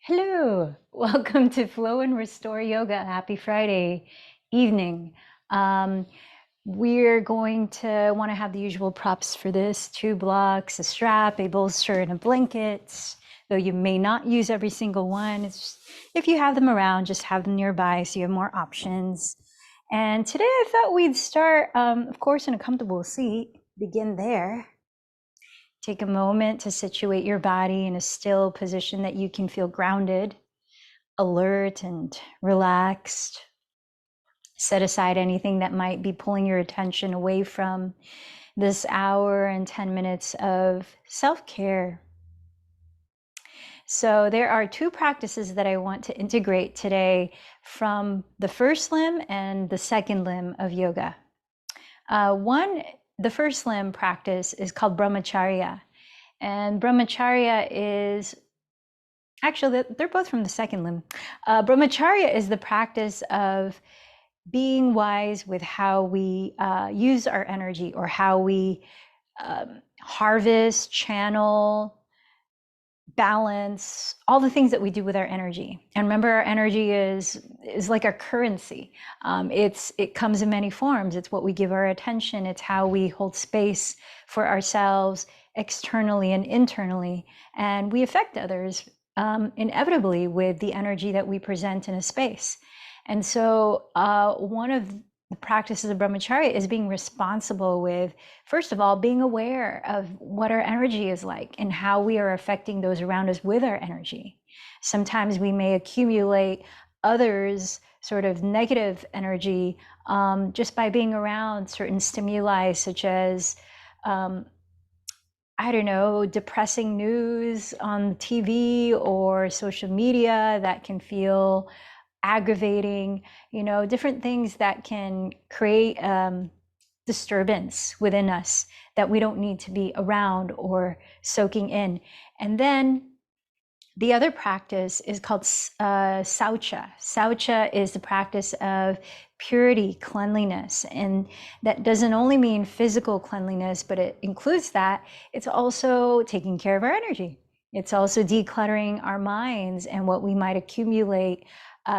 Hello, welcome to Flow and Restore Yoga. Happy Friday evening. Um, we're going to want to have the usual props for this: 2 blocks, a strap, a bolster, and a blanket. Though you may not use every single one, if you have them around, just have them nearby so you have more options. And today I thought we'd start, of course, in a comfortable seat. Begin there. Take a moment to situate your body in a still position that you can feel grounded, alert, and relaxed. Set aside anything that might be pulling your attention away from this hour and 10 minutes of self-care. So there are 2 practices that I want to integrate today from the first limb and the second limb of yoga. The first limb practice is called brahmacharya. And brahmacharya is, actually, they're both from the second limb. Brahmacharya is the practice of being wise with how we use our energy, or how we harvest, channel, balance, all the things that we do with our energy. And remember, our energy is like our currency. It comes in many forms. It's what we give our attention. It's how we hold space for ourselves externally and internally. And we affect others inevitably with the energy that we present in a space. And so one of the practices of brahmacharya is being responsible with, first of all, being aware of what our energy is like and how we are affecting those around us with our energy. Sometimes we may accumulate others' sort of negative energy just by being around certain stimuli, such as I don't know, depressing news on TV or social media that can feel aggravating, different things that can create disturbance within us that we don't need to be around or soaking in. And then the other practice is called saucha. Saucha is the practice of purity, cleanliness. And that doesn't only mean physical cleanliness, but it includes that. It's also taking care of our energy. It's also decluttering our minds and what we might accumulate.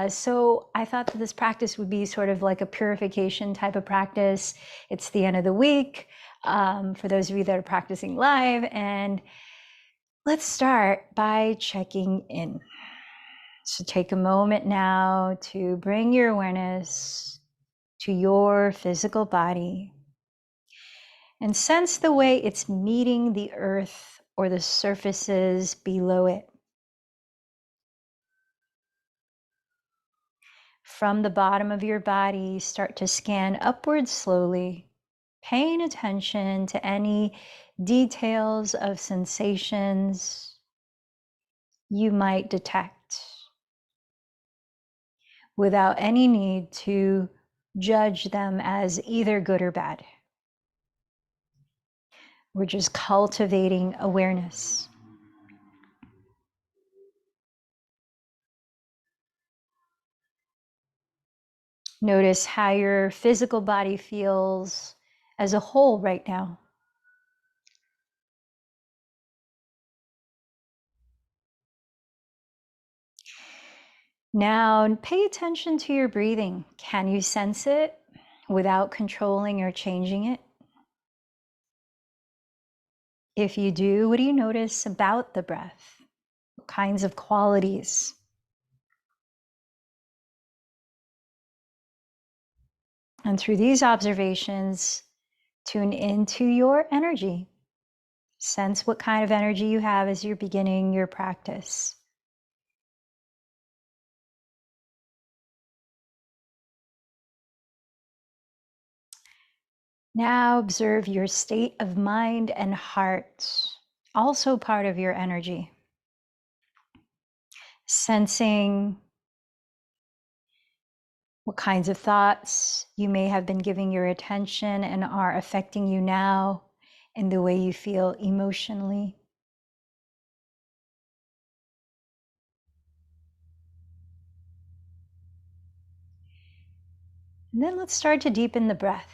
So I thought that this practice would be sort of like a purification type of practice. It's the end of the week for those of you that are practicing live. And let's start by checking in. So take a moment now to bring your awareness to your physical body and sense the way it's meeting the earth or the surfaces below it. From the bottom of your body, start to scan upwards slowly, paying attention to any details of sensations you might detect, without any need to judge them as either good or bad. We're just cultivating awareness. Notice how your physical body feels as a whole right now. Now, pay attention to your breathing. Can you sense it without controlling or changing it? If you do, what do you notice about the breath? What kinds of qualities? And through these observations, tune into your energy. Sense what kind of energy you have as you're beginning your practice. Now observe your state of mind and heart, also part of your energy. Sensing what kinds of thoughts you may have been giving your attention and are affecting you now in the way you feel emotionally. And then let's start to deepen the breath,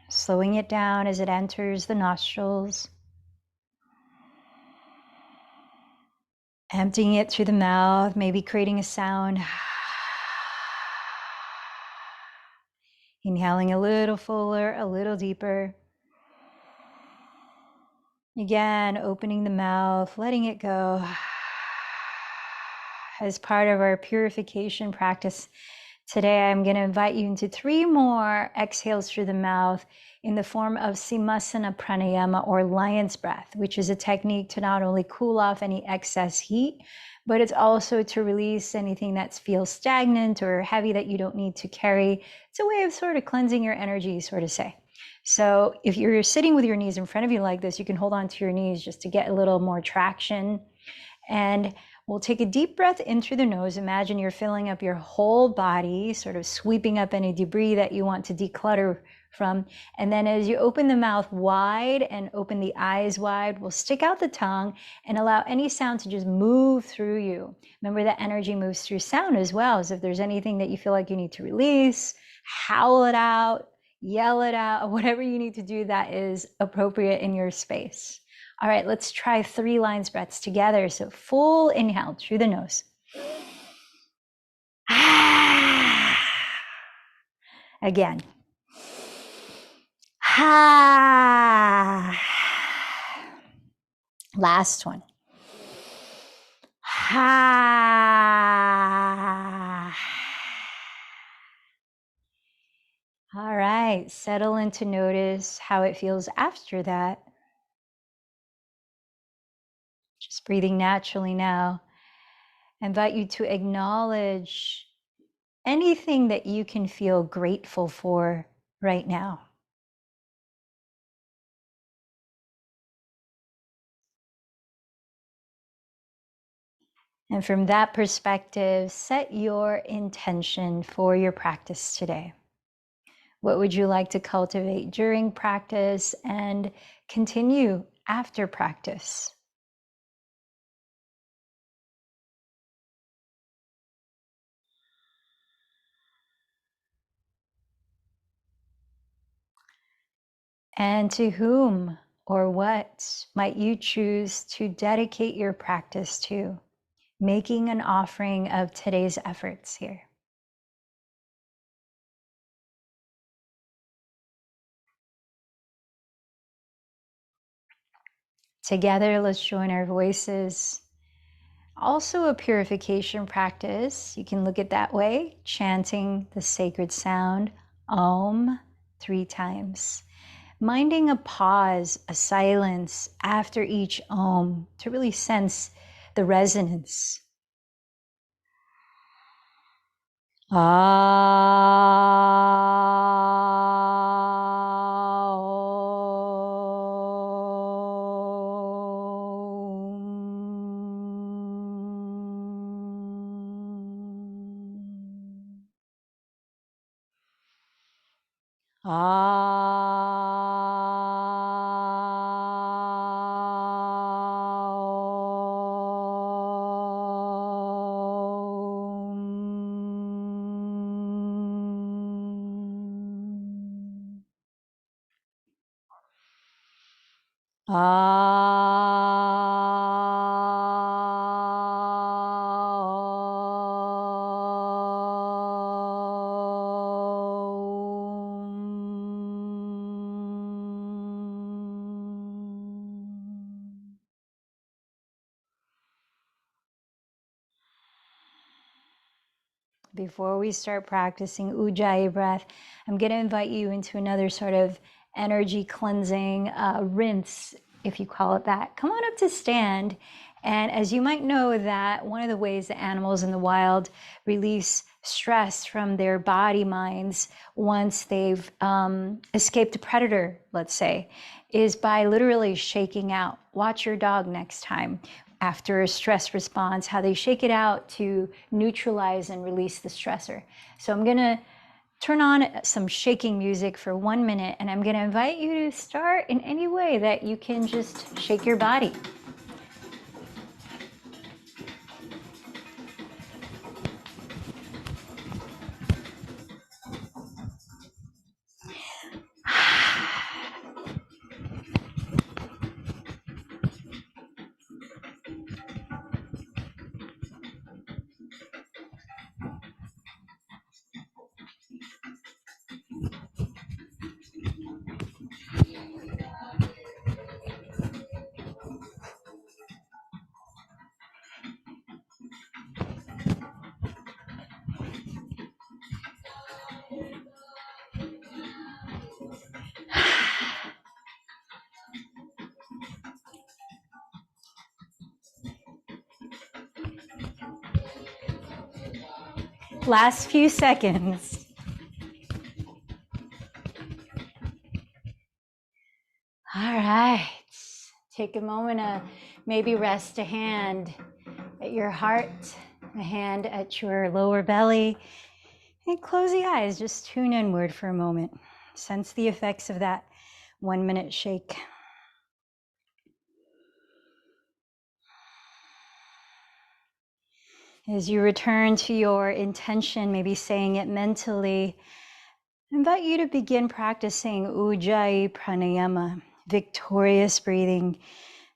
slowing it down as it enters the nostrils Emptying it through the mouth, maybe creating a sound. Inhaling a little fuller, a little deeper. Again, opening the mouth, letting it go. As part of our purification practice today, I'm going to invite you into 3 more exhales through the mouth in the form of Simasana Pranayama, or lion's breath, which is a technique to not only cool off any excess heat, but it's also to release anything that feels stagnant or heavy that you don't need to carry. It's a way of sort of cleansing your energy, sort of say. So if you're sitting with your knees in front of you like this, you can hold on to your knees just to get a little more traction. And we'll take a deep breath in through the nose. Imagine you're filling up your whole body, sort of sweeping up any debris that you want to declutter from. And then as you open the mouth wide and open the eyes wide, we'll stick out the tongue and allow any sound to just move through you. Remember that energy moves through sound as well. So if there's anything that you feel like you need to release, howl it out, yell it out, whatever you need to do that is appropriate in your space. All right, let's try 3 lion's breaths together. So full inhale through the nose. Again. Last one. All right, settle in to notice how it feels after that. Just breathing naturally now. I invite you to acknowledge anything that you can feel grateful for right now. And from that perspective, set your intention for your practice today. What would you like to cultivate during practice and continue after practice? And to whom or what might you choose to dedicate your practice to, making an offering of today's efforts here? Together, let's join our voices. Also a purification practice. You can look at that way, chanting the sacred sound, Om, 3 times. Minding a pause, a silence after each Om to really sense the resonance. Before we start practicing Ujjayi breath, I'm going to invite you into another sort of energy cleansing rinse, if you call it that. Come on up to stand. And as you might know, that one of the ways that animals in the wild release stress from their body minds once they've escaped a predator, let's say, is by literally shaking out. Watch your dog next time after a stress response, how they shake it out to neutralize and release the stressor. So I'm gonna turn on some shaking music for 1 minute, and I'm gonna invite you to start in any way that you can just shake your body. Last few seconds. All right. Take a moment to maybe rest a hand at your heart, a hand at your lower belly, and close the eyes. Just tune inward for a moment. Sense the effects of that 1 minute shake. As you return to your intention, maybe saying it mentally, I invite you to begin practicing Ujjayi Pranayama, victorious breathing,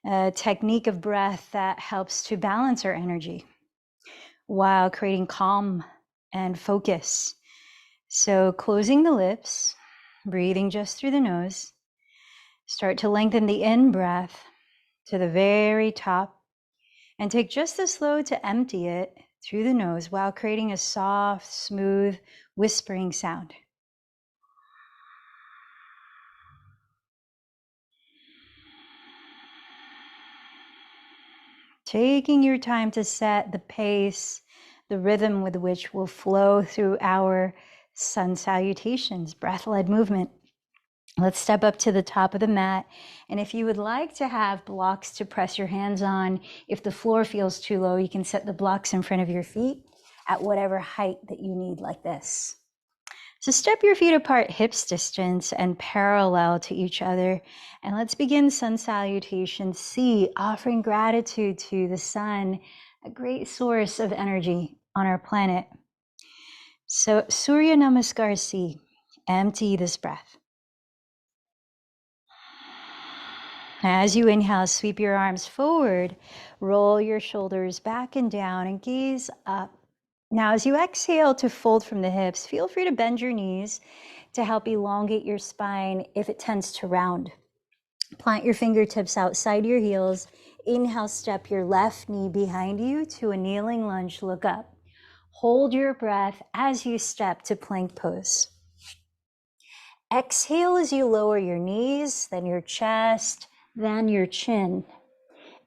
a technique of breath that helps to balance our energy while creating calm and focus. So closing the lips, breathing just through the nose, start to lengthen the in breath to the very top and take just the slow to empty it through the nose while creating a soft, smooth, whispering sound. Taking your time to set the pace, the rhythm with which will flow through our sun salutations, breath-led movement. Let's step up to the top of the mat. And if you would like to have blocks to press your hands on, if the floor feels too low, you can set the blocks in front of your feet at whatever height that you need, like this. So step your feet apart, hips distance and parallel to each other. And let's begin sun salutation C, offering gratitude to the sun, a great source of energy on our planet. So Surya Namaskar C, empty this breath. As you inhale, sweep your arms forward, roll your shoulders back and down and gaze up. Now, as you exhale to fold from the hips, feel free to bend your knees to help elongate your spine if it tends to round. Plant your fingertips outside your heels. Inhale, step your left knee behind you to a kneeling lunge, look up. Hold your breath as you step to plank pose. Exhale as you lower your knees, then your chest, then your chin.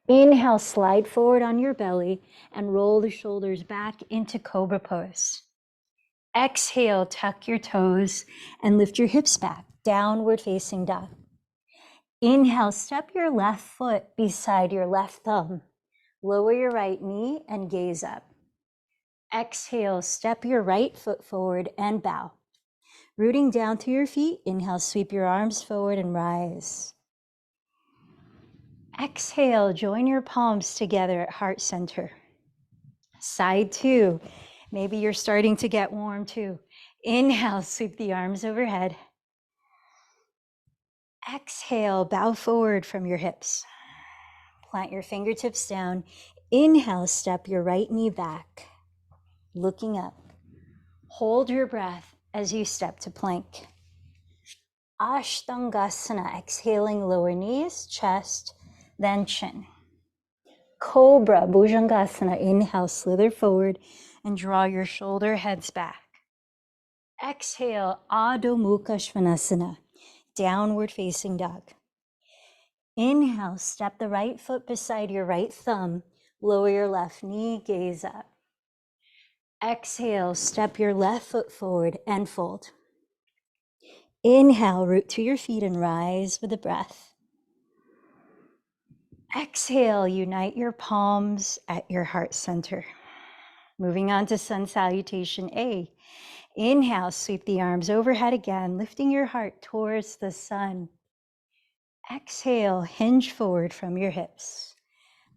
Inhale, slide forward on your belly and roll the shoulders back into cobra pose. Exhale, tuck your toes and lift your hips back, downward facing dog. Inhale, step your left foot beside your left thumb. Lower your right knee and gaze up. Exhale, step your right foot forward and bow. Rooting down through your feet, inhale, sweep your arms forward and rise. Exhale, join your palms together at heart center. Side two, maybe you're starting to get warm too. Inhale, sweep the arms overhead. Exhale, bow forward from your hips. Plant your fingertips down. Inhale, step your right knee back, looking up. Hold your breath as you step to plank. Ashtangasana, exhaling lower knees, chest, then chin. Cobra, Bhujangasana, inhale, slither forward and draw your shoulder heads back. Exhale, Adho Mukha Svanasana, downward facing dog. Inhale, step the right foot beside your right thumb, lower your left knee, gaze up. Exhale, step your left foot forward and fold. Inhale, root to your feet and rise with the breath. Exhale, unite your palms at your heart center. Moving on to sun salutation A. Inhale, sweep the arms overhead again, lifting your heart towards the sun. Exhale, hinge forward from your hips.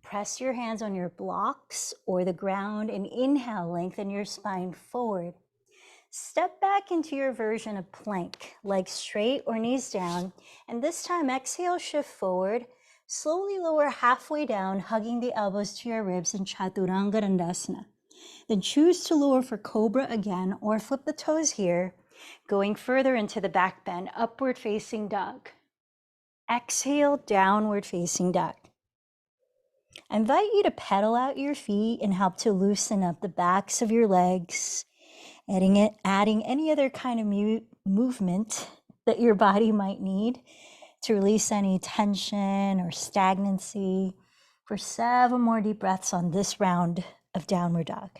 Press your hands on your blocks or the ground and inhale, lengthen your spine forward. Step back into your version of plank, legs straight or knees down. And this time, exhale, shift forward. Slowly lower halfway down, hugging the elbows to your ribs in Chaturanga Dandasana. Then choose to lower for Cobra again or flip the toes here, going further into the back bend, upward facing dog. Exhale, downward facing dog. I invite you to pedal out your feet and help to loosen up the backs of your legs, adding any other kind of movement that your body might need to release any tension or stagnancy for 7 more deep breaths on this round of downward dog.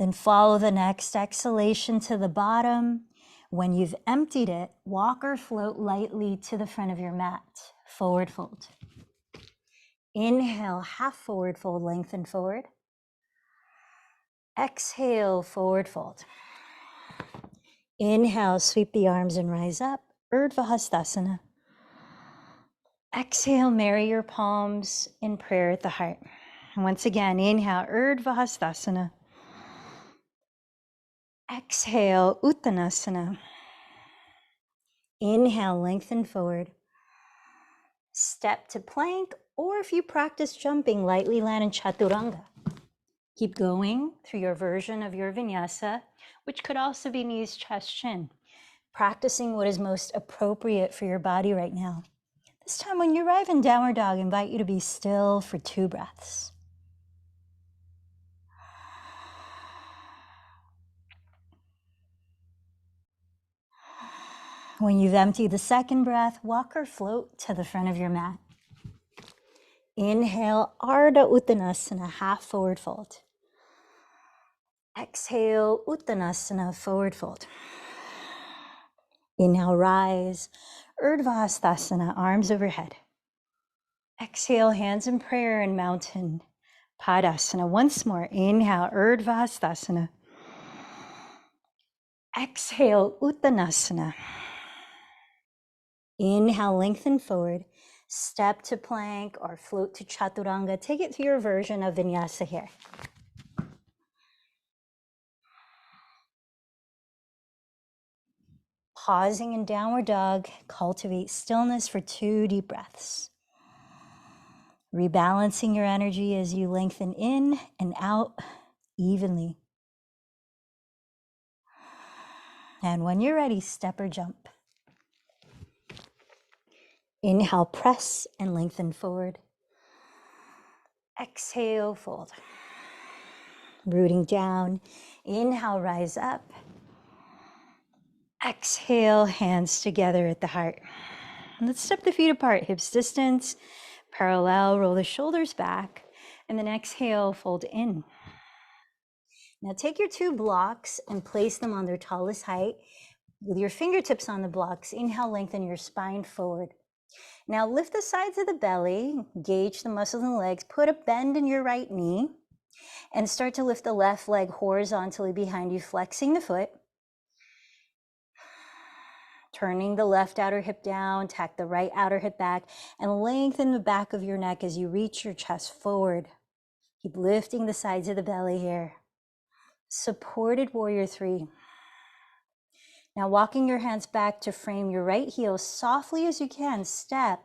Then follow the next exhalation to the bottom. When you've emptied it, walk or float lightly to the front of your mat. Forward fold. Inhale, half forward fold, lengthen forward. Exhale, forward fold. Inhale, sweep the arms and rise up. Urdhva Hastasana. Exhale, marry your palms in prayer at the heart. And once again, inhale, Urdhva Hastasana. Exhale, Uttanasana. Inhale, lengthen forward. Step to plank, or if you practice jumping, lightly land in Chaturanga. Keep going through your version of your vinyasa, which could also be knees, chest, chin. Practicing what is most appropriate for your body right now. This time when you arrive in downward dog, I invite you to be still for 2 breaths. When you've emptied the second breath, walk or float to the front of your mat. Inhale, Ardha Uttanasana, half forward fold. Exhale, Uttanasana, forward fold. Inhale, rise, Urdhva Hastasana, arms overhead. Exhale, hands in prayer and mountain Padasana. Once more, inhale, Urdhva Hastasana. Exhale, Uttanasana. Inhale, lengthen forward. Step to plank or float to Chaturanga. Take it to your version of vinyasa here. Pausing in downward dog, cultivate stillness for 2 deep breaths. Rebalancing your energy as you lengthen in and out evenly. And when you're ready, step or jump. Inhale, press and lengthen forward. Exhale, fold. Rooting down. Inhale, rise up. Exhale, hands together at the heart. And let's step the feet apart, hips distance, parallel, roll the shoulders back, and then exhale, fold in. Now take your 2 blocks and place them on their tallest height with your fingertips on the blocks. Inhale, lengthen your spine forward. Now lift the sides of the belly, engage the muscles in the legs, put a bend in your right knee, and start to lift the left leg horizontally behind you, flexing the foot. Turning the left outer hip down, tack the right outer hip back, and lengthen the back of your neck as you reach your chest forward. Keep lifting the sides of the belly here. Supported warrior 3. Now walking your hands back to frame your right heel softly as you can, step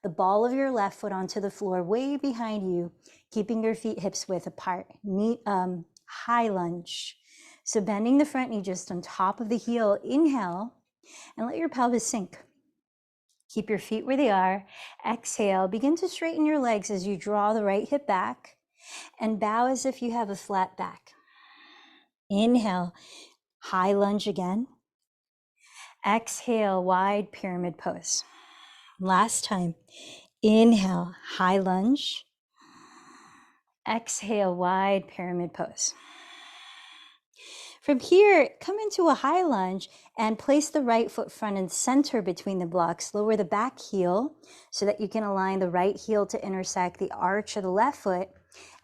the ball of your left foot onto the floor way behind you, keeping your feet hips width apart. High lunge. So bending the front knee just on top of the heel, inhale, and let your pelvis sink. Keep your feet where they are. Exhale, begin to straighten your legs as you draw the right hip back and bow as if you have a flat back. Inhale, high lunge again. Exhale, wide pyramid pose. Last time, inhale, high lunge. Exhale, wide pyramid pose. From here, come into a high lunge and place the right foot front and center between the blocks. Lower the back heel so that you can align the right heel to intersect the arch of the left foot.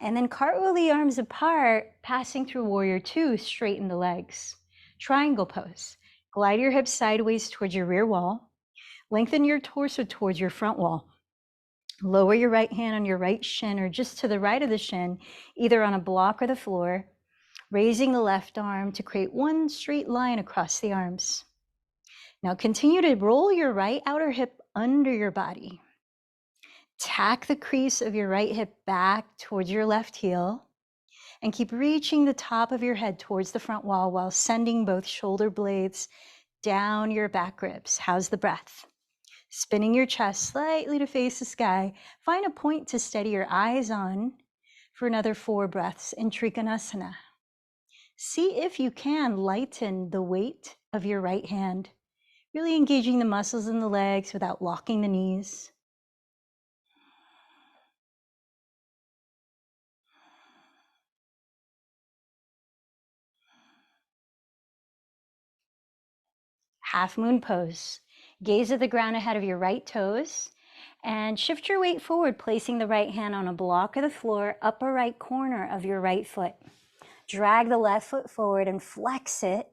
And then cartwheel the arms apart, passing through warrior 2, straighten the legs. Triangle pose. Glide your hips sideways towards your rear wall. Lengthen your torso towards your front wall. Lower your right hand on your right shin or just to the right of the shin, either on a block or the floor. Raising the left arm to create one straight line across the arms. Now continue to roll your right outer hip under your body. Tack the crease of your right hip back towards your left heel and keep reaching the top of your head towards the front wall while sending both shoulder blades down your back ribs. How's the breath? Spinning your chest slightly to face the sky. Find a point to steady your eyes on for another 4 breaths in Trikonasana. See if you can lighten the weight of your right hand, really engaging the muscles in the legs without locking the knees. Half moon pose. Gaze at the ground ahead of your right toes and shift your weight forward, placing the right hand on a block of the floor, upper right corner of your right foot. Drag the left foot forward and flex it,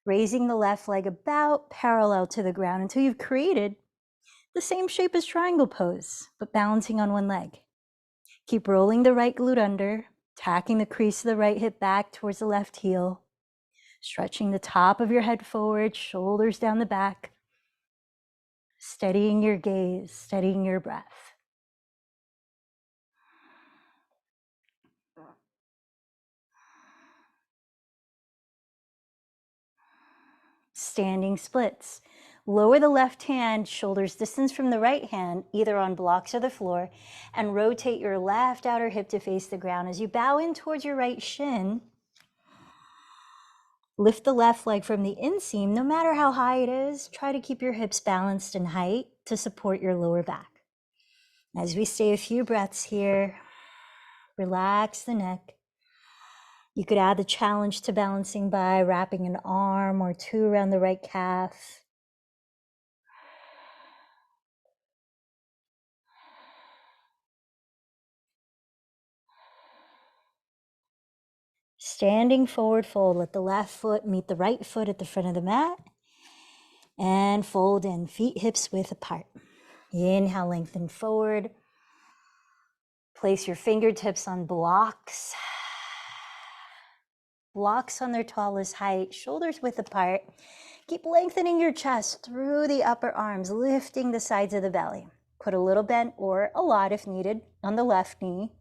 raising the left leg about parallel to the ground until you've created the same shape as triangle pose, but balancing on one leg. Keep rolling the right glute under, tacking the crease of the right hip back towards the left heel, stretching the top of your head forward, shoulders down the back, steadying your gaze, steadying your breath. Standing splits. Lower the left hand, shoulders distance from the right hand, either on blocks or the floor, and rotate your left outer hip to face the ground. As you bow in towards your right shin, lift the left leg from the inseam, no matter how high it is. Try to keep your hips balanced in height to support your lower back. As we stay a few breaths here, relax the neck. You could add the challenge to balancing by wrapping an arm or two around the right calf. Standing forward fold, let the left foot meet the right foot at the front of the mat. And fold in, feet hips width apart. Inhale, lengthen forward. Place your fingertips on blocks. Blocks on their tallest height, shoulders width apart. Keep lengthening your chest through the upper arms, lifting the sides of the belly. Put a little bent or a lot if needed on the left knee.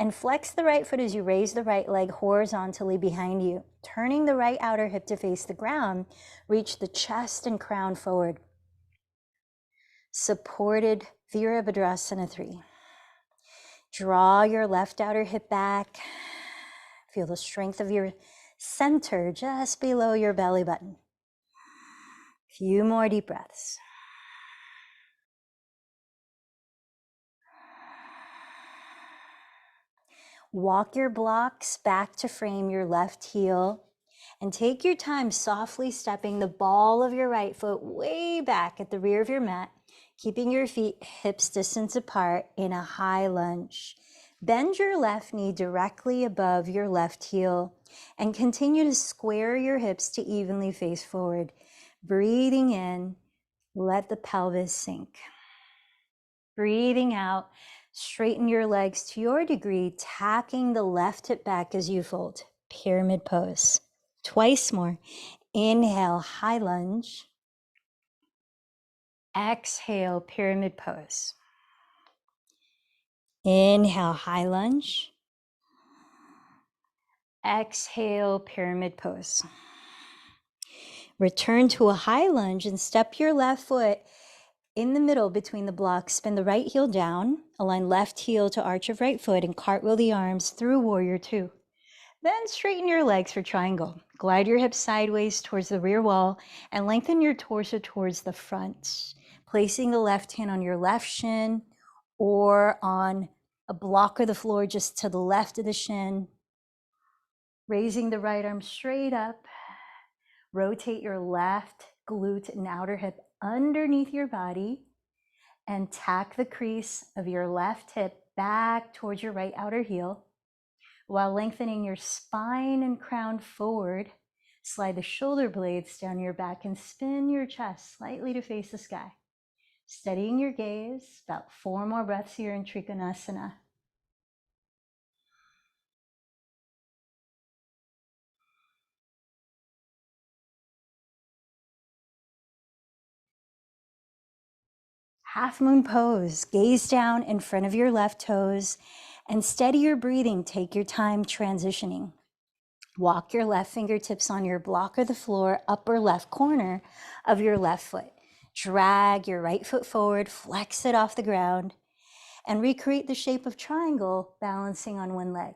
And flex the right foot as you raise the right leg horizontally behind you. Turning the right outer hip to face the ground, reach the chest and crown forward. Supported Virabhadrasana 3. Draw your left outer hip back. Feel the strength of your center just below your belly button. Few more deep breaths. Walk your blocks back to frame your left heel and take your time softly stepping the ball of your right foot way back at the rear of your mat, keeping your feet hips distance apart in a high lunge. Bend your left knee directly above your left heel and continue to square your hips to evenly face forward. Breathing in, let the pelvis sink. Breathing out, straighten your legs to your degree, tacking the left hip back as you fold. Pyramid pose. Twice more. Inhale, high lunge. Exhale, pyramid pose. Inhale, high lunge. Exhale, pyramid pose. Return to a high lunge and step your left foot in the middle between the blocks. Spin the right heel down, align left heel to arch of right foot, and cartwheel the arms through warrior two. Then straighten your legs for triangle. Glide your hips sideways towards the rear wall and lengthen your torso towards the front, placing the left hand on your left shin or on a block of the floor just to the left of the shin. Raising the right arm straight up. Rotate your left glute and outer hip underneath your body and tack the crease of your left hip back towards your right outer heel. While lengthening your spine and crown forward, slide the shoulder blades down your back and spin your chest slightly to face the sky. Steadying your gaze, about 4 more breaths here in Trikonasana. Half moon pose, gaze down in front of your left toes and steady your breathing. Take your time transitioning. Walk your left fingertips on your block or the floor, upper left corner of your left foot. Drag your right foot forward, flex it off the ground, and recreate the shape of triangle, balancing on one leg.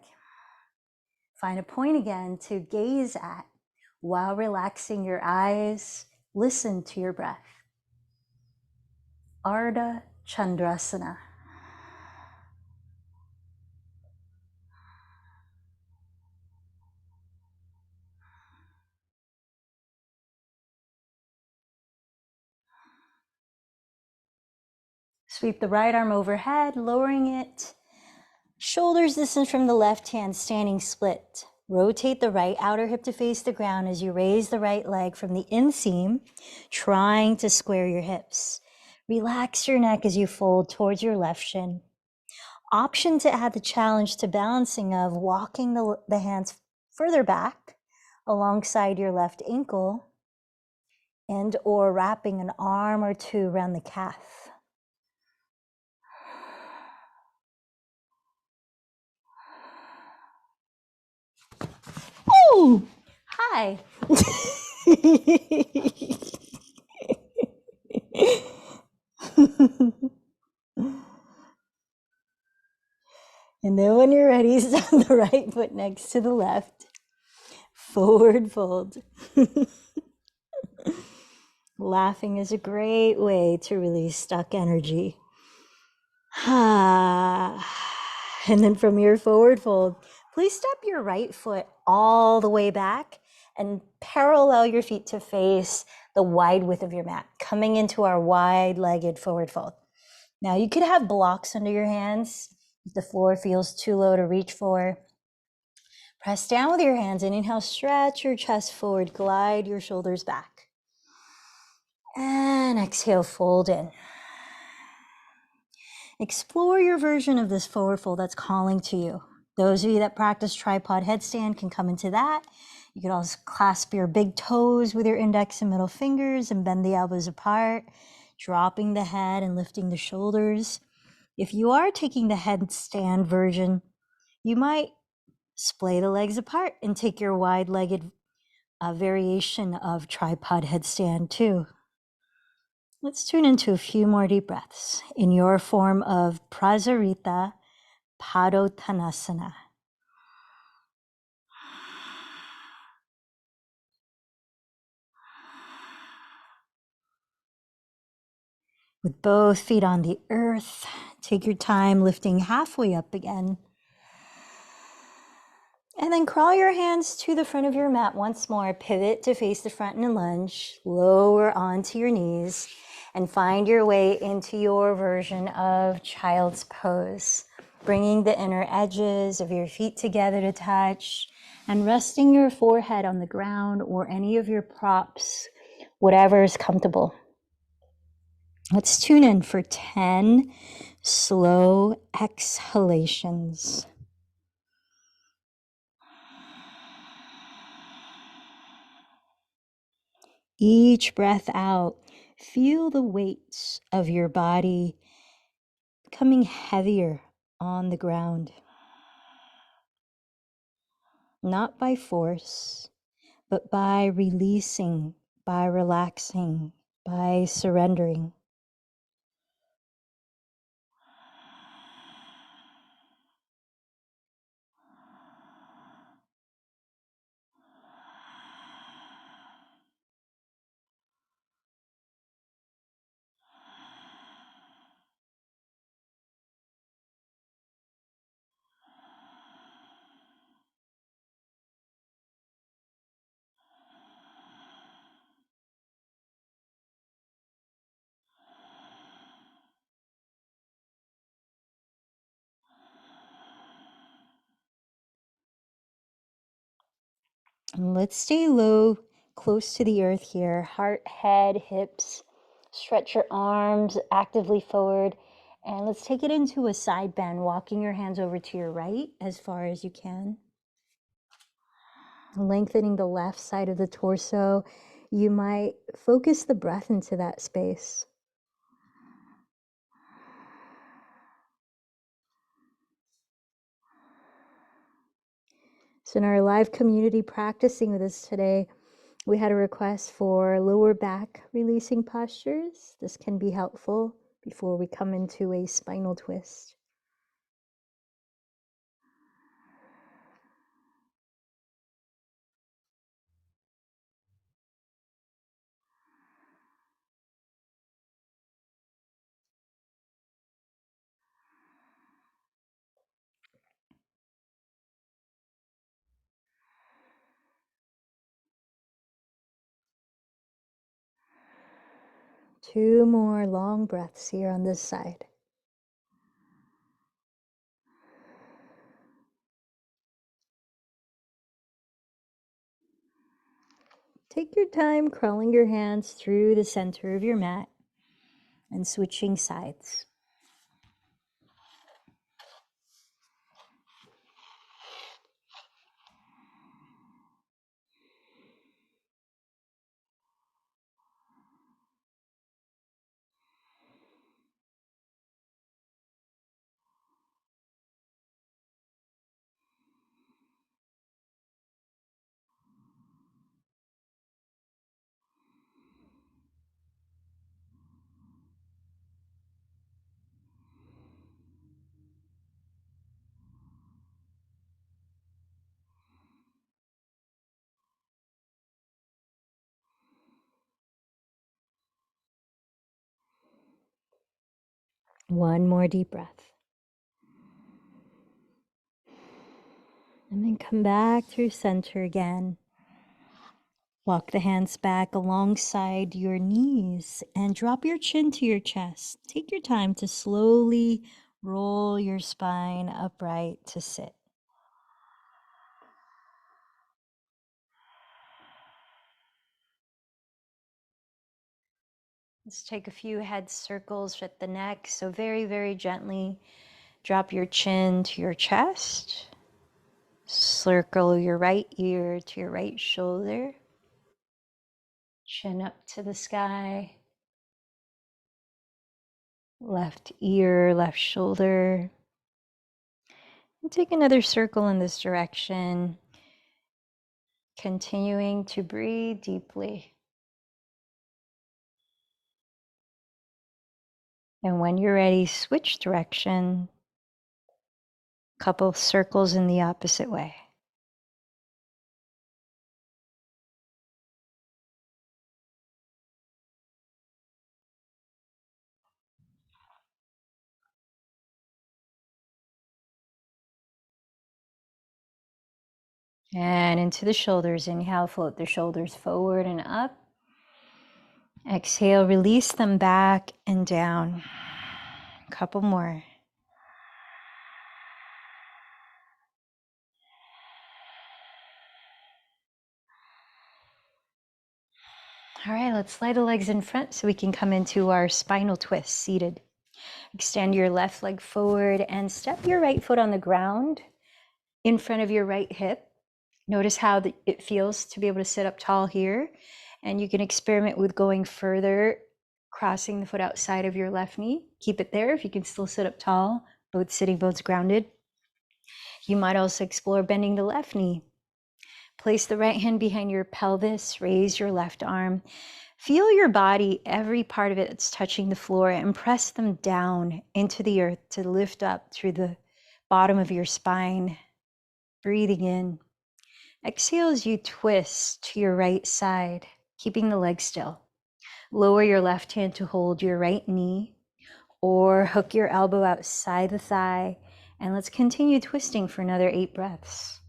Find a point again to gaze at while relaxing your eyes. Listen to your breath. Ardha Chandrasana. Sweep the right arm overhead, lowering it. Shoulders distance from the left hand, standing split. Rotate the right outer hip to face the ground as you raise the right leg from the inseam, trying to square your hips. Relax your neck as you fold towards your left shin. Option to add the challenge to balancing of walking the hands further back alongside your left ankle and or wrapping an arm or two around the calf. Oh, hi. And then when you're ready, stand the right foot next to the left. Forward fold. Laughing is a great way to release stuck energy. And then from your forward fold, please step your right foot all the way back and parallel your feet to face the wide width of your mat, coming into our wide-legged forward fold. Now you could have blocks under your hands if the floor feels too low to reach for. Press down with your hands and inhale, stretch your chest forward, glide your shoulders back. And exhale, fold in. Explore your version of this forward fold that's calling to you. Those of you that practice tripod headstand can come into that. You could also clasp your big toes with your index and middle fingers and bend the elbows apart, dropping the head and lifting the shoulders. If you are taking the headstand version, you might splay the legs apart and take your wide-legged variation of tripod headstand too. Let's tune into a few more deep breaths in your form of Prasarita Padottanasana. With both feet on the earth, take your time lifting halfway up again. And then crawl your hands to the front of your mat once more. Pivot to face the front in a lunge. Lower onto your knees and find your way into your version of child's pose. Bringing the inner edges of your feet together to touch and resting your forehead on the ground or any of your props, whatever is comfortable. Let's tune in for 10 slow exhalations. Each breath out, feel the weights of your body becoming heavier on the ground. Not by force, but by releasing, by relaxing, by surrendering. And let's stay low, close to the earth here. Heart, head, hips. Stretch your arms actively forward. And let's take it into a side bend, walking your hands over to your right as far as you can. Lengthening the left side of the torso. You might focus the breath into that space. So in our live community practicing with us today, we had a request for lower back releasing postures. This can be helpful before we come into a spinal twist. Two more long breaths here on this side. Take your time crawling your hands through the center of your mat and switching sides. One more deep breath. And then come back through center again. Walk the hands back alongside your knees and drop your chin to your chest. Take your time to slowly roll your spine upright to sit. Let's take a few head circles at the neck. So very, very gently drop your chin to your chest. Circle your right ear to your right shoulder. Chin up to the sky. Left ear, left shoulder. And take another circle in this direction. Continuing to breathe deeply. And when you're ready, switch direction. Couple circles in the opposite way. And into the shoulders. Inhale, float the shoulders forward and up. Exhale, release them back and down. Couple more. All right, let's lay the legs in front so we can come into our spinal twist, seated. Extend your left leg forward and step your right foot on the ground in front of your right hip. Notice how it feels to be able to sit up tall here. And you can experiment with going further, crossing the foot outside of your left knee. Keep it there if you can still sit up tall, both sitting bones grounded. You might also explore bending the left knee. Place the right hand behind your pelvis, raise your left arm. Feel your body, every part of it that's touching the floor, and press them down into the earth to lift up through the bottom of your spine. Breathing in. Exhale as you twist to your right side, keeping the leg still. Lower your left hand to hold your right knee, or hook your elbow outside the thigh, and let's continue twisting for another 8 breaths.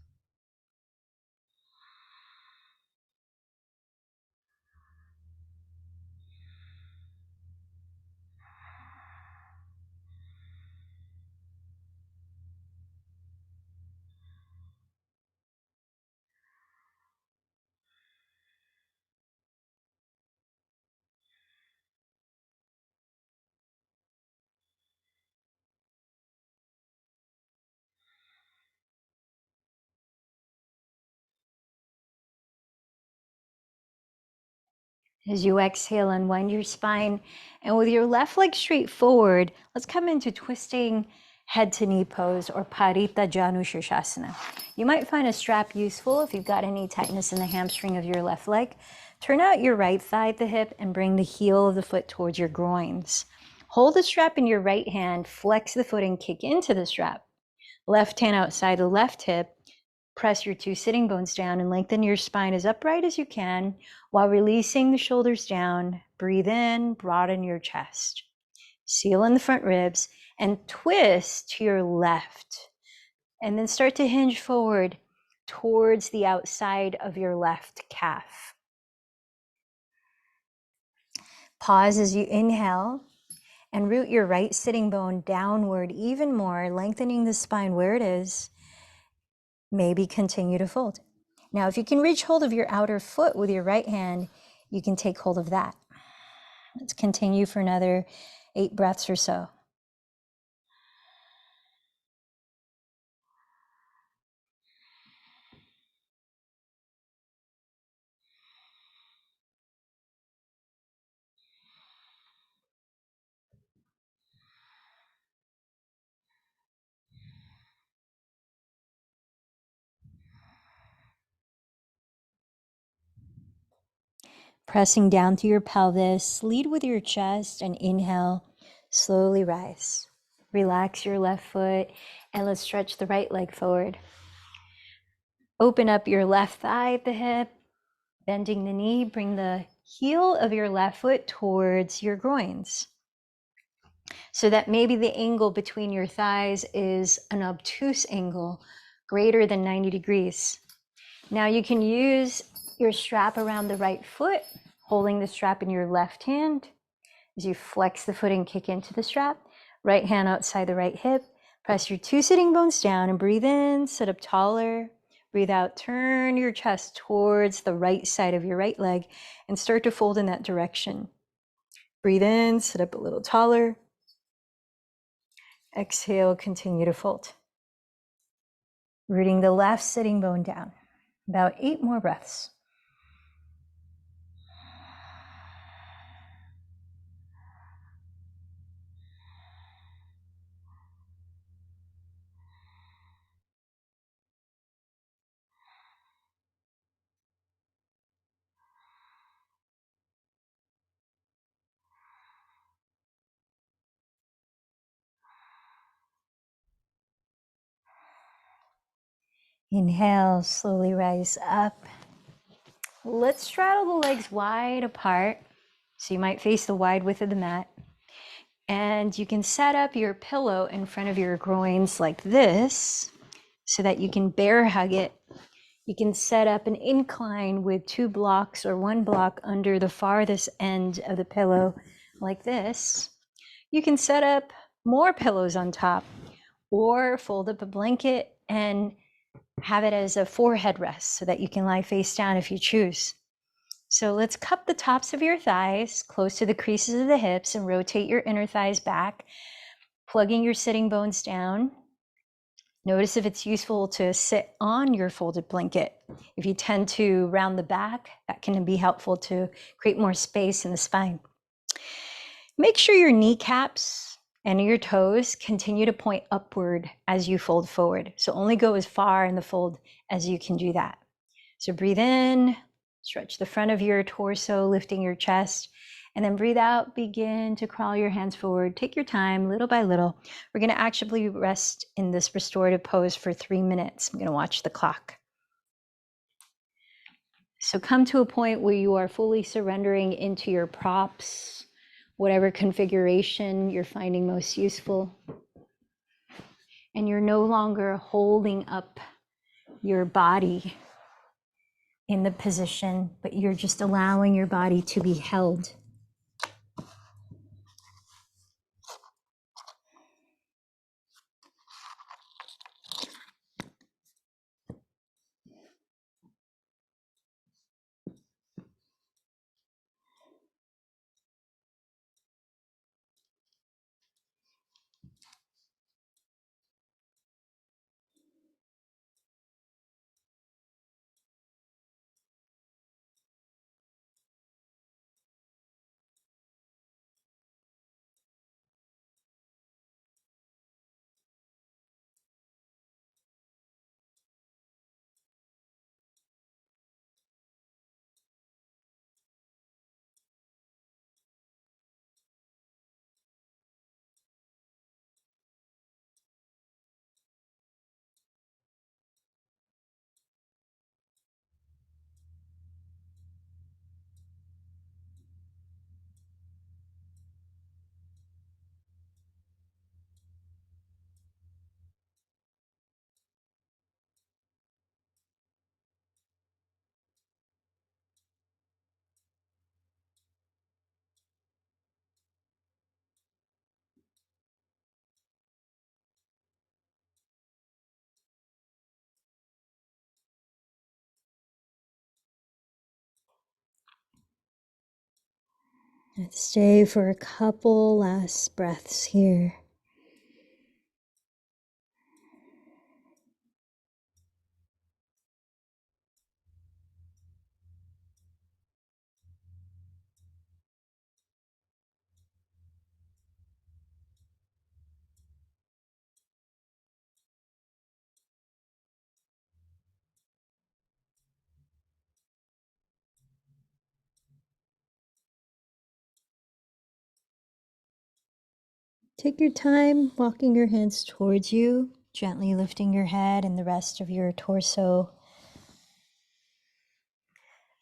As you exhale, unwind your spine. And with your left leg straight forward, let's come into twisting head to knee pose, or Parita Janu Shirshasana. You might find a strap useful if you've got any tightness in the hamstring of your left leg. Turn out your right thigh at the hip and bring the heel of the foot towards your groins. Hold the strap in your right hand, flex the foot and kick into the strap. Left hand outside the left hip. Press your 2 sitting bones down and lengthen your spine as upright as you can while releasing the shoulders down. Breathe in, broaden your chest. Seal in the front ribs and twist to your left. And then start to hinge forward towards the outside of your left calf. Pause as you inhale and root your right sitting bone downward even more, lengthening the spine where it is. Maybe continue to fold. Now, if you can reach hold of your outer foot with your right hand, you can take hold of that. Let's continue for another 8 breaths or so. Pressing down through your pelvis, lead with your chest and inhale, slowly rise. Relax your left foot and let's stretch the right leg forward. Open up your left thigh at the hip, bending the knee, bring the heel of your left foot towards your groins. So that maybe the angle between your thighs is an obtuse angle greater than 90 degrees. Now you can use your strap around the right foot, holding the strap in your left hand as you flex the foot and kick into the strap. Right hand outside the right hip. Press your 2 sitting bones down and breathe in, sit up taller. Breathe out, turn your chest towards the right side of your right leg and start to fold in that direction. Breathe in, sit up a little taller. Exhale, continue to fold. Rooting the left sitting bone down. About 8 more breaths. Inhale, slowly rise up. Let's straddle the legs wide apart. So you might face the wide width of the mat. And you can set up your pillow in front of your groins like this so that you can bear hug it. You can set up an incline with 2 blocks or 1 block under the farthest end of the pillow like this. You can set up more pillows on top or fold up a blanket and have it as a forehead rest so that you can lie face down if you choose. So let's cup the tops of your thighs close to the creases of the hips and rotate your inner thighs back, plugging your sitting bones down. Notice if it's useful to sit on your folded blanket. If you tend to round the back, that can be helpful to create more space in the spine. Make sure your kneecaps and your toes continue to point upward as you fold forward. So only go as far in the fold as you can do that. So breathe in, stretch the front of your torso, lifting your chest, and then breathe out, begin to crawl your hands forward. Take your time, little by little. We're gonna actually rest in this restorative pose for 3 minutes. I'm gonna watch the clock. So come to a point where you are fully surrendering into your props, whatever configuration you're finding most useful. And you're no longer holding up your body in the position, but you're just allowing your body to be held. Let's stay for a couple last breaths here. Take your time walking your hands towards you, gently lifting your head and the rest of your torso.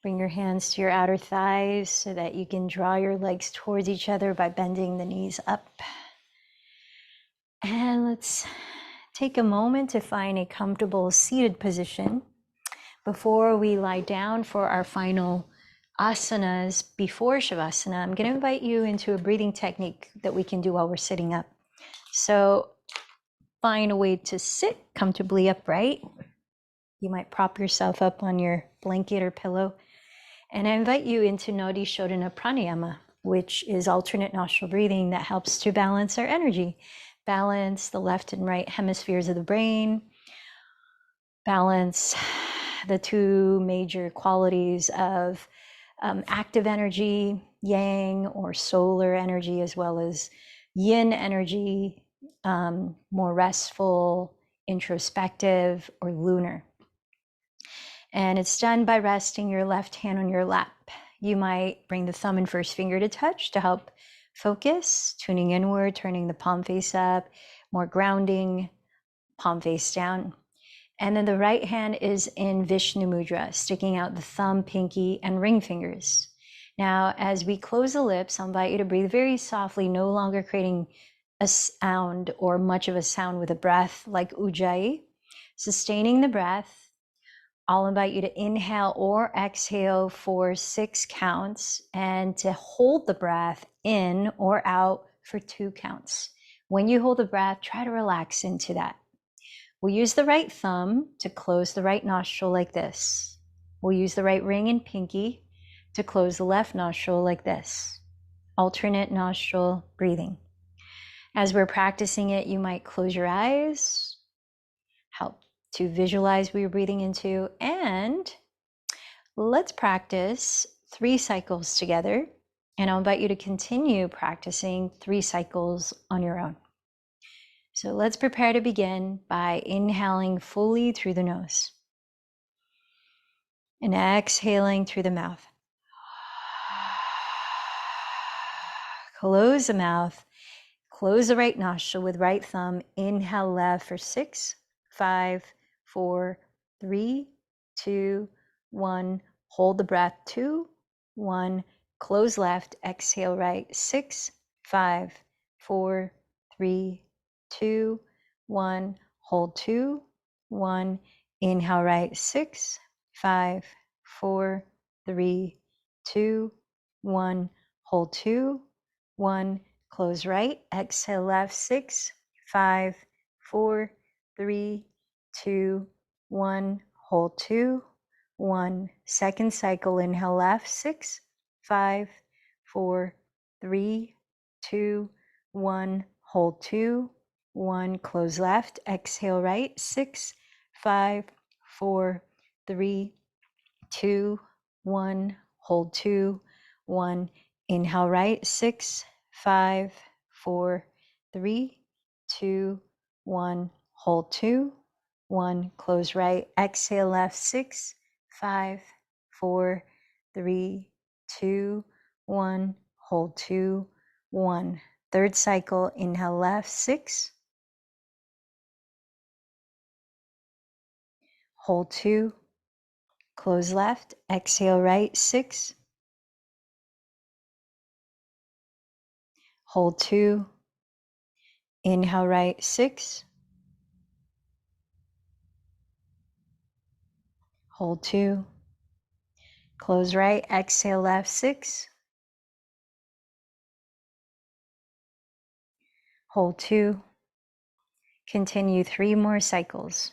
Bring your hands to your outer thighs so that you can draw your legs towards each other by bending the knees up. And let's take a moment to find a comfortable seated position before we lie down for our final asanas before Shavasana. I'm going to invite you into a breathing technique that we can do while we're sitting up. So find a way to sit comfortably upright. You might prop yourself up on your blanket or pillow. And I invite you into Nadi Shodhana Pranayama, which is alternate nostril breathing that helps to balance our energy, balance the left and right hemispheres of the brain, balance the two major qualities of active energy, yang or solar energy, as well as yin energy, more restful, introspective, or lunar. And it's done by resting your left hand on your lap. You might bring the thumb and first finger to touch to help focus, tuning inward, turning the palm face up, more grounding, palm face down. And then the right hand is in Vishnu Mudra, sticking out the thumb, pinky, and ring fingers. Now, as we close the lips, I'll invite you to breathe very softly, no longer creating a sound or much of a sound with a breath like Ujjayi. Sustaining the breath, I'll invite you to inhale or exhale for 6 counts and to hold the breath in or out for 2 counts. When you hold the breath, try to relax into that. We'll use the right thumb to close the right nostril like this. We'll use the right ring and pinky to close the left nostril like this. Alternate nostril breathing. As we're practicing it, you might close your eyes, help to visualize what you're breathing into, and let's practice 3 cycles together. And I'll invite you to continue practicing 3 cycles on your own. So let's prepare to begin by inhaling fully through the nose and exhaling through the mouth. Close the mouth, close the right nostril with right thumb. Inhale left for 6, 5, 4, 3, 2, 1. Hold the breath, 2, 1. Close left, exhale right, 6, 5, 4, 3, 2, 1. Hold 2, 1. Inhale right, 6, 5, 4, 3, 2, 1. Hold 2, 1. Close right, exhale left, 6, 5, 4, 3, 2, 1. Hold 2, 1. Second cycle, inhale left, 6, 5, 4, 3, 2, 1. Hold 2, 1. Close left, exhale right, 6, 5, 4, 3, 2, 1. Hold 2, 1. Inhale right, 6, 5, 4, 3, 2, 1. Hold 2, 1. Close right, exhale left, 6, 5, 4, 3, 2, 1. Hold 2, 1. Third cycle, inhale left, 6. Hold 2. Close left, exhale right, 6. Hold 2. Inhale right, 6. Hold 2. Close right, exhale left, 6. Hold 2. Continue 3 more cycles.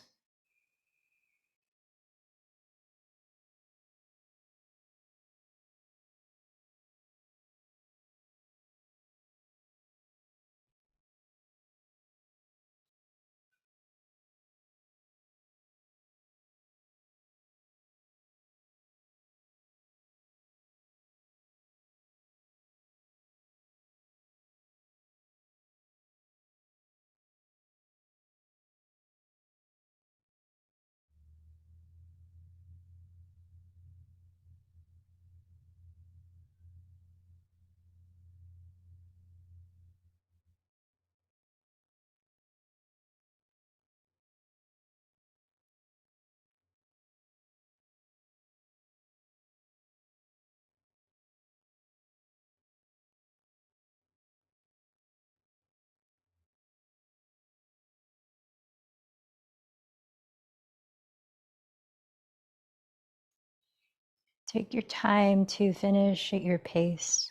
Take your time to finish at your pace.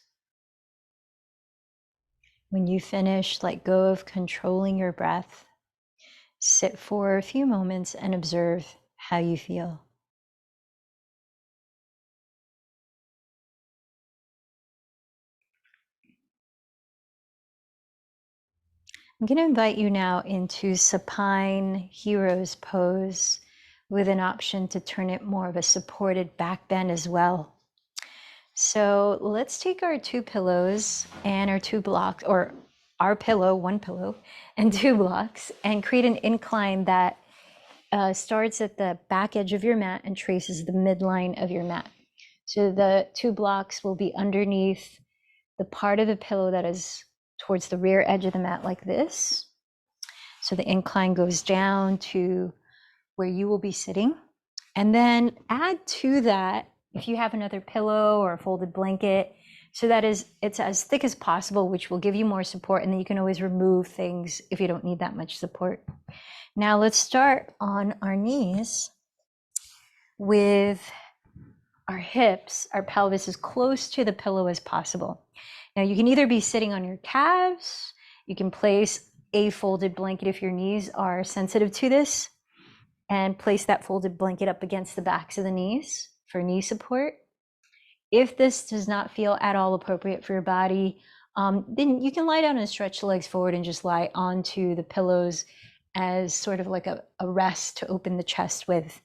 When you finish, let go of controlling your breath. Sit for a few moments and observe how you feel. I'm going to invite you now into supine hero's pose with an option to turn it more of a supported back bend as well. So let's take our two pillows and our two blocks, or our pillow, one pillow, and two blocks, and create an incline that starts at the back edge of your mat and traces the midline of your mat. So the two blocks will be underneath the part of the pillow that is towards the rear edge of the mat, like this. So the incline goes down to where you will be sitting. And then add to that, if you have another pillow or a folded blanket, so that it's as thick as possible, which will give you more support. And then you can always remove things if you don't need that much support. Now let's start on our knees with our hips, our pelvis as close to the pillow as possible. Now you can either be sitting on your calves, you can place a folded blanket if your knees are sensitive to this, and place that folded blanket up against the backs of the knees for knee support. If this does not feel at all appropriate for your body, then you can lie down and stretch the legs forward and just lie onto the pillows as sort of like a rest to open the chest with.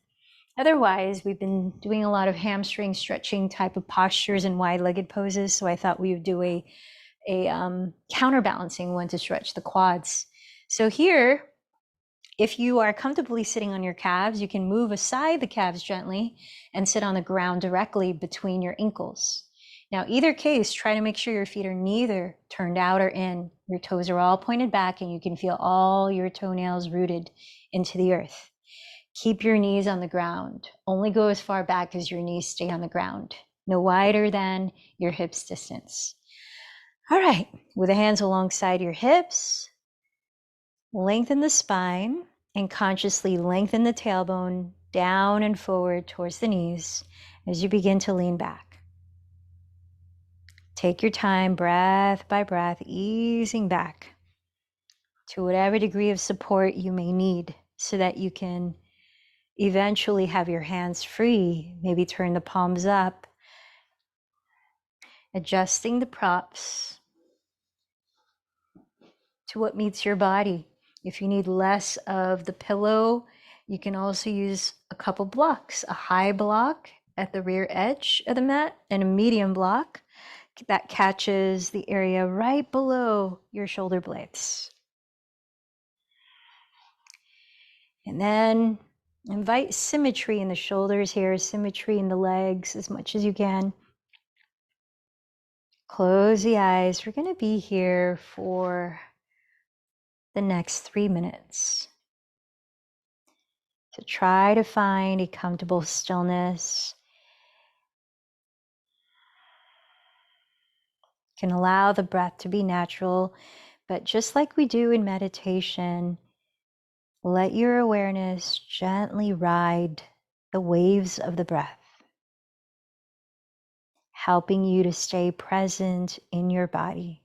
Otherwise, we've been doing a lot of hamstring stretching type of postures and wide-legged poses, so I thought we would do a counterbalancing one to stretch the quads. So here, if you are comfortably sitting on your calves, you can move aside the calves gently and sit on the ground directly between your ankles. Now, either case, try to make sure your feet are neither turned out or in. Your toes are all pointed back and you can feel all your toenails rooted into the earth. Keep your knees on the ground. Only go as far back as your knees stay on the ground. No wider than your hips distance. All right, with the hands alongside your hips, lengthen the spine and consciously lengthen the tailbone down and forward towards the knees as you begin to lean back. Take your time, breath by breath, easing back to whatever degree of support you may need so that you can eventually have your hands free, maybe turn the palms up, adjusting the props to what meets your body. If you need less of the pillow, you can also use a couple blocks, a high block at the rear edge of the mat and a medium block that catches the area right below your shoulder blades. And then invite symmetry in the shoulders here, symmetry in the legs as much as you can. Close the eyes. We're going to be here for the next 3 minutes. So try to find a comfortable stillness. You can allow the breath to be natural, but just like we do in meditation, let your awareness gently ride the waves of the breath, helping you to stay present in your body.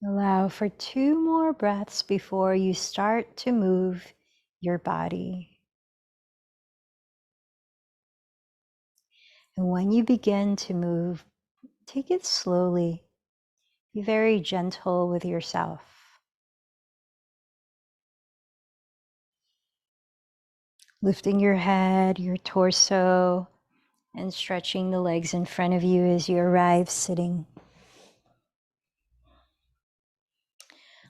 Allow for 2 more breaths before you start to move your body. And when you begin to move, take it slowly. Be very gentle with yourself. Lifting your head, your torso, and stretching the legs in front of you as you arrive sitting.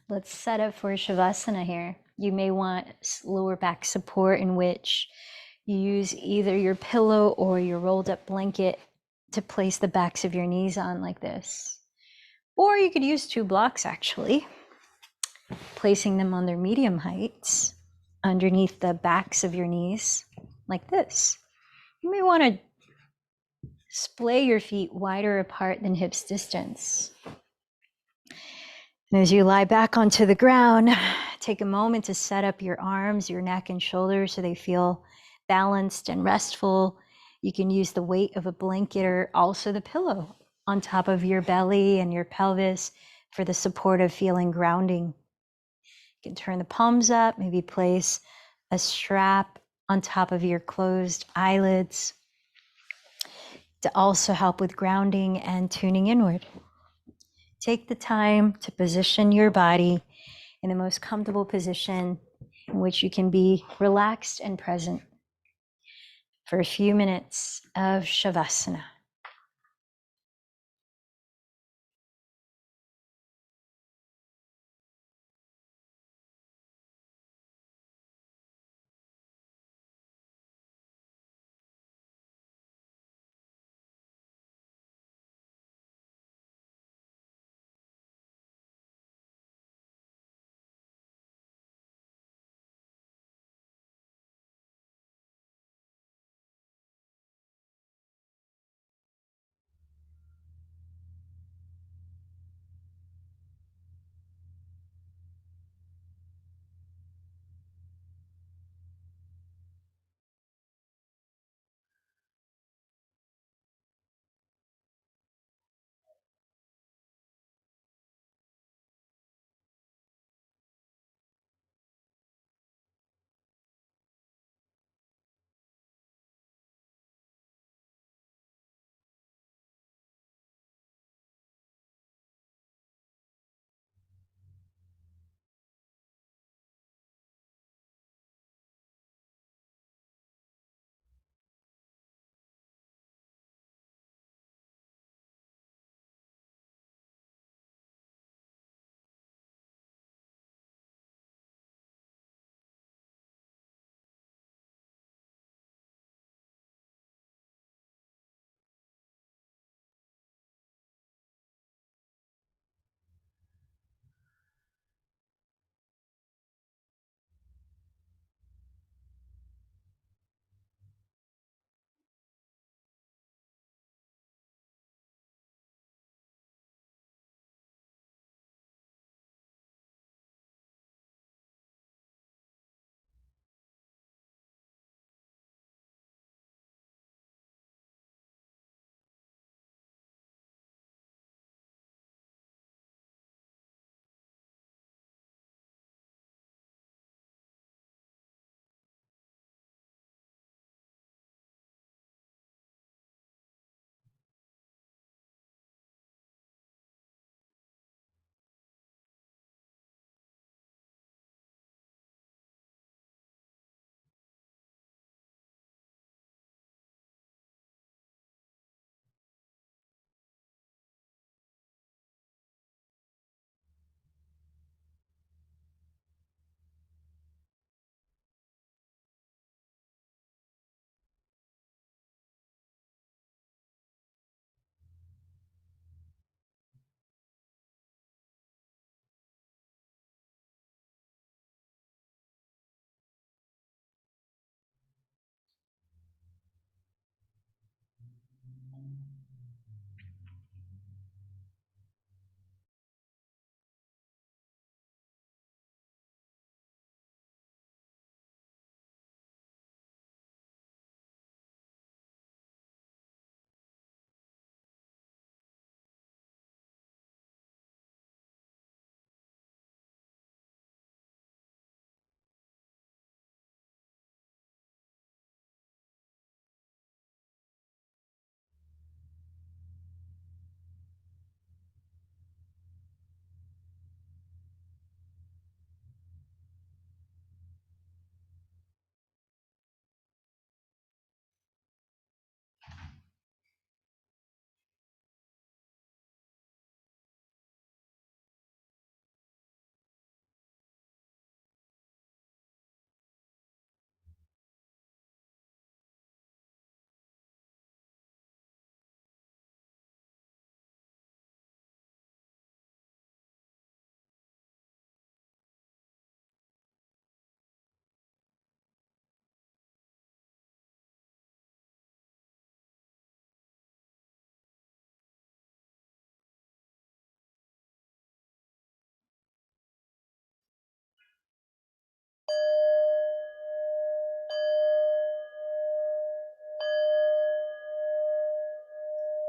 Let's set up for Shavasana here. You may want lower back support, in which you use either your pillow or your rolled up blanket to place the backs of your knees on like this. Or you could use 2 blocks actually, placing them on their medium heights underneath the backs of your knees like this. You may want to splay your feet wider apart than hips distance. And as you lie back onto the ground, take a moment to set up your arms, your neck and shoulders so they feel balanced and restful. You can use the weight of a blanket or also the pillow on top of your belly and your pelvis for the support of feeling grounding. You can turn the palms up, maybe place a strap on top of your closed eyelids to also help with grounding and tuning inward. Take the time to position your body in the most comfortable position in which you can be relaxed and present for a few minutes of Shavasana.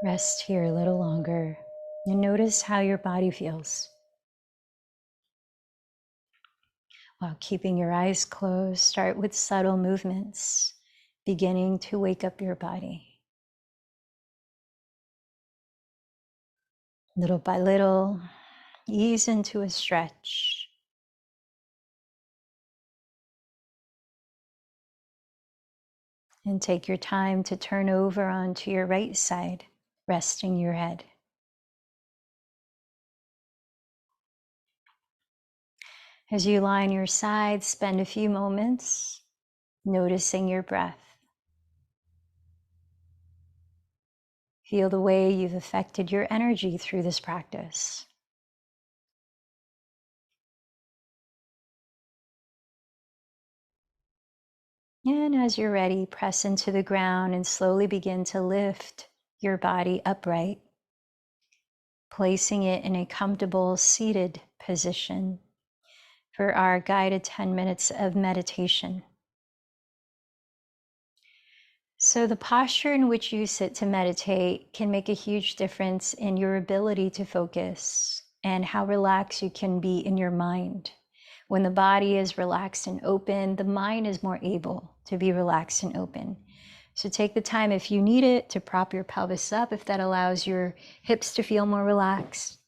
Rest here a little longer and notice how your body feels. While keeping your eyes closed, start with subtle movements, beginning to wake up your body. Little by little, ease into a stretch. And take your time to turn over onto your right side, resting your head. As you lie on your side, spend a few moments noticing your breath. Feel the way you've affected your energy through this practice. And as you're ready, press into the ground and slowly begin to lift your body upright, placing it in a comfortable seated position for our guided 10 minutes of meditation. So the posture in which you sit to meditate can make a huge difference in your ability to focus and how relaxed you can be in your mind. When the body is relaxed and open, the mind is more able to be relaxed and open. So take the time, if you need it, to prop your pelvis up if that allows your hips to feel more relaxed.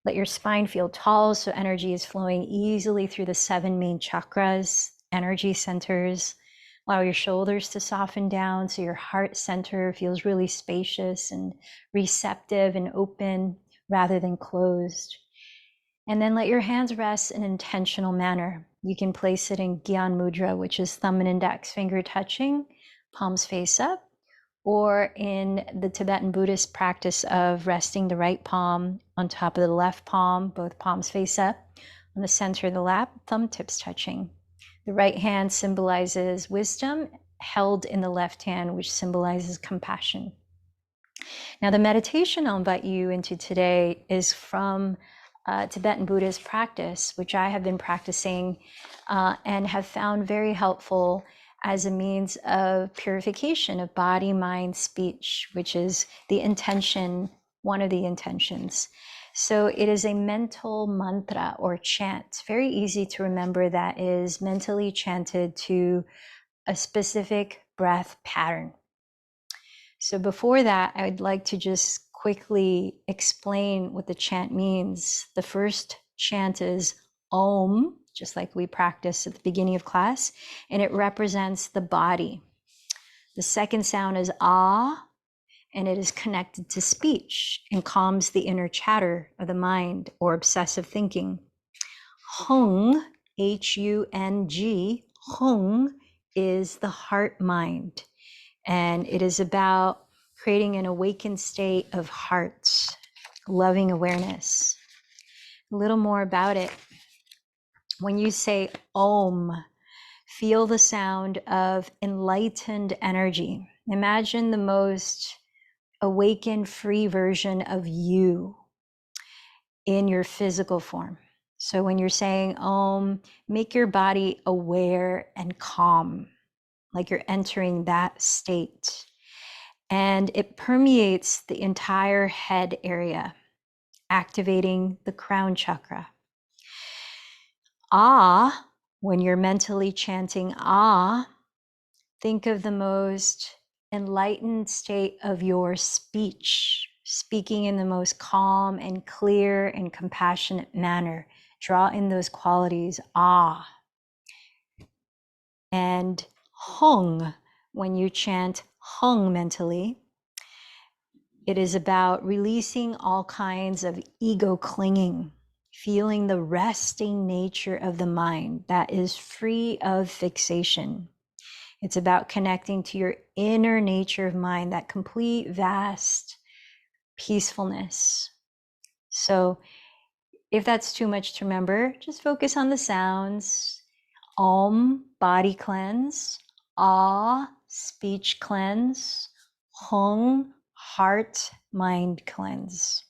Let your spine feel tall so energy is flowing easily through the 7 main chakras, energy centers. Allow your shoulders to soften down so your heart center feels really spacious and receptive and open rather than closed. And then let your hands rest in an intentional manner. You can place it in Gyan Mudra, which is thumb and index finger touching, palms face up, or in the Tibetan Buddhist practice of resting the right palm on top of the left palm, both palms face up, on the center of the lap, thumb tips touching. The right hand symbolizes wisdom, held in the left hand, which symbolizes compassion. Now, the meditation I'll invite you into today is from Tibetan Buddhist practice, which I have been practicing and have found very helpful as a means of purification of body, mind, speech, which is the intention, one of the intentions. So it is a mental mantra or chant, very easy to remember, that is mentally chanted to a specific breath pattern. So before that, I'd like to just quickly explain what the chant means. The first chant is Om, just like we practiced at the beginning of class, and it represents the body. The second sound is Ah, and it is connected to speech and calms the inner chatter of the mind or obsessive thinking. Hung, H-U-N-G, Hung is the heart mind. And it is about creating an awakened state of heart, loving awareness. A little more about it. When you say Om, feel the sound of enlightened energy. Imagine the most awakened, free version of you in your physical form. So when you're saying Om, make your body aware and calm, like you're entering that state. And it permeates the entire head area, activating the crown chakra. Ah, when you're mentally chanting Ah, think of the most enlightened state of your speech, speaking in the most calm and clear and compassionate manner. Draw in those qualities, Ah. And Hung, when you chant Hung mentally, it is about releasing all kinds of ego clinging, feeling the resting nature of the mind that is free of fixation. It's about connecting to your inner nature of mind, that complete, vast peacefulness. So if that's too much to remember, just focus on the sounds. Om, body cleanse. Ah, speech cleanse. Hung, heart, mind cleanse.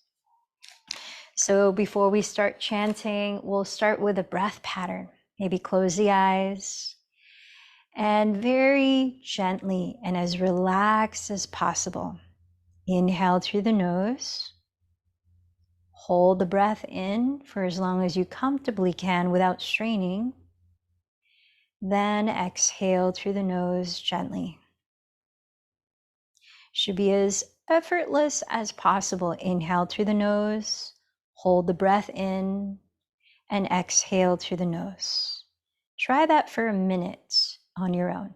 So before we start chanting, we'll start with a breath pattern. Maybe close the eyes and very gently and as relaxed as possible, Inhale through the nose. Hold the breath in for as long as you comfortably can without straining. Then exhale through the nose gently. Should be as effortless as possible. Inhale through the nose, hold the breath in, and exhale through the nose. Try that for a minute on your own.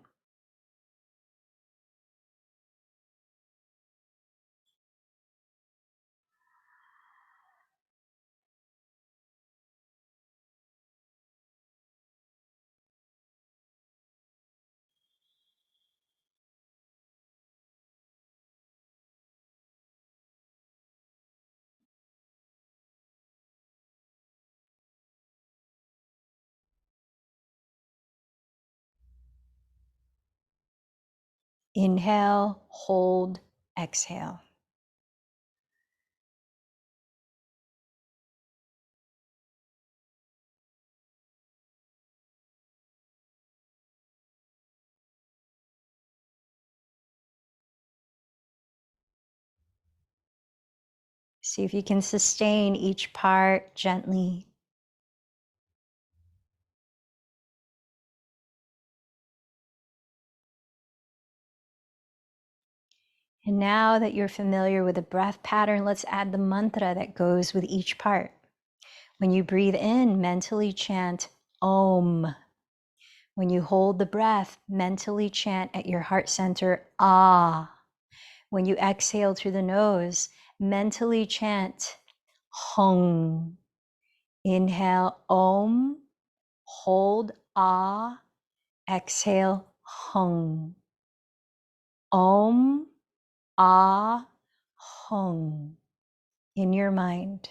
Inhale, hold, exhale. See if you can sustain each part gently. And now that you're familiar with the breath pattern, let's add the mantra that goes with each part. When you breathe in, mentally chant Om. When you hold the breath, mentally chant at your heart center, Ah. When you exhale through the nose, mentally chant Hung. Inhale Om, hold Ah, exhale Hung. Om, Ah, Hung in your mind.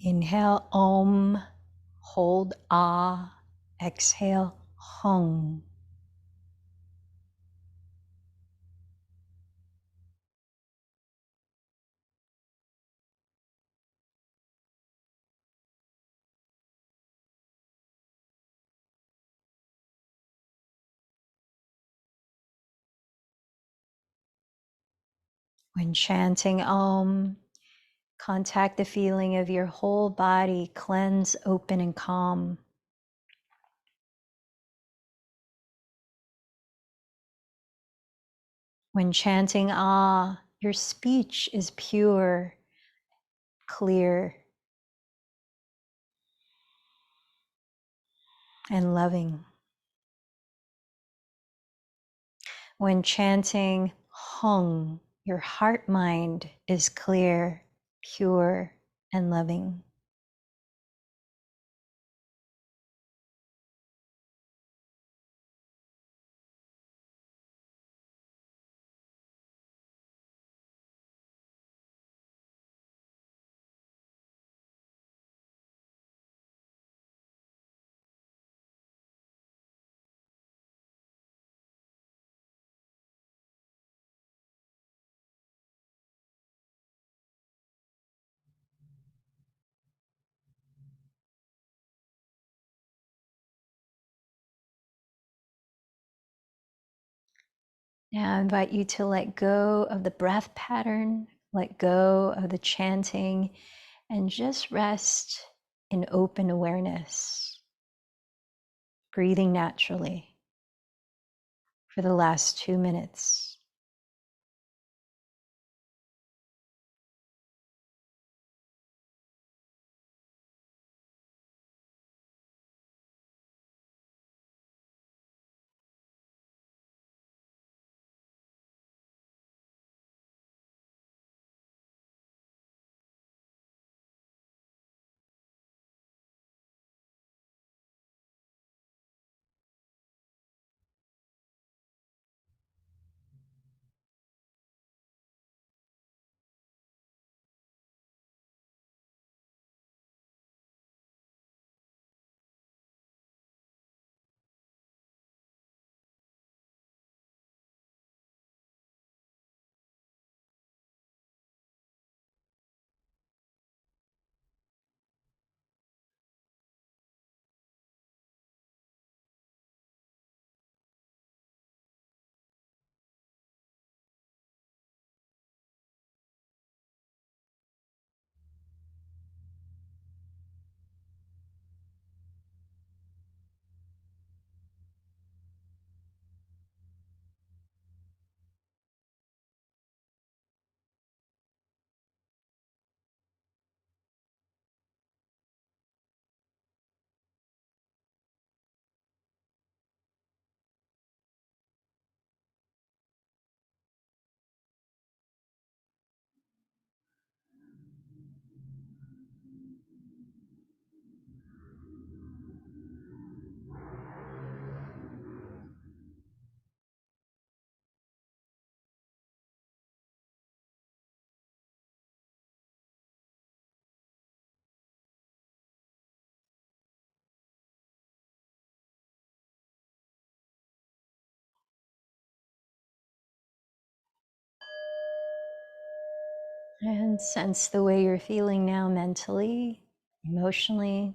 Inhale Om, hold Ah, exhale Hung. When chanting Om, contact the feeling of your whole body cleanse, open, and calm. When chanting Ah, your speech is pure, clear, and loving. When chanting Hung, your heart mind is clear, pure, and loving. Now I invite you to let go of the breath pattern, let go of the chanting, and just rest in open awareness, breathing naturally for the last 2 minutes. And sense the way you're feeling now mentally, emotionally.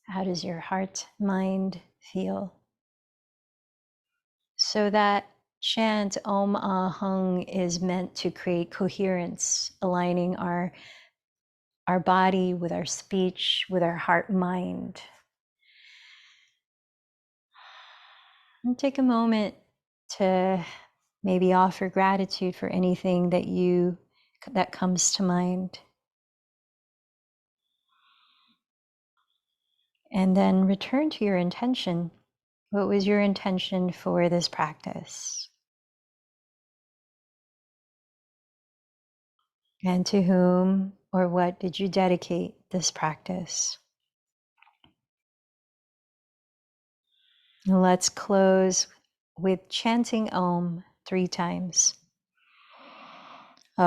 How does your heart, mind feel? So that chant Om Ah Hung is meant to create coherence, aligning our body with our speech, with our heart, mind. And take a moment to maybe offer gratitude for anything that comes to mind. And then return to your intention. What was your intention for this practice? And to whom or what did you dedicate this practice? And let's close with chanting Om 3 times. The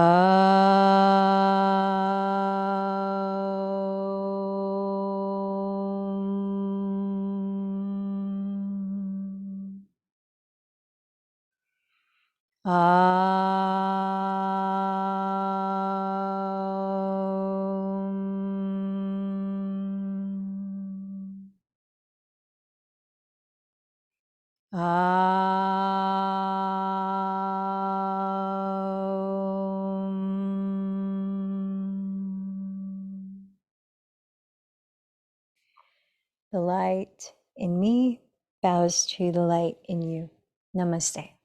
light in me bows to the light in you. Namaste.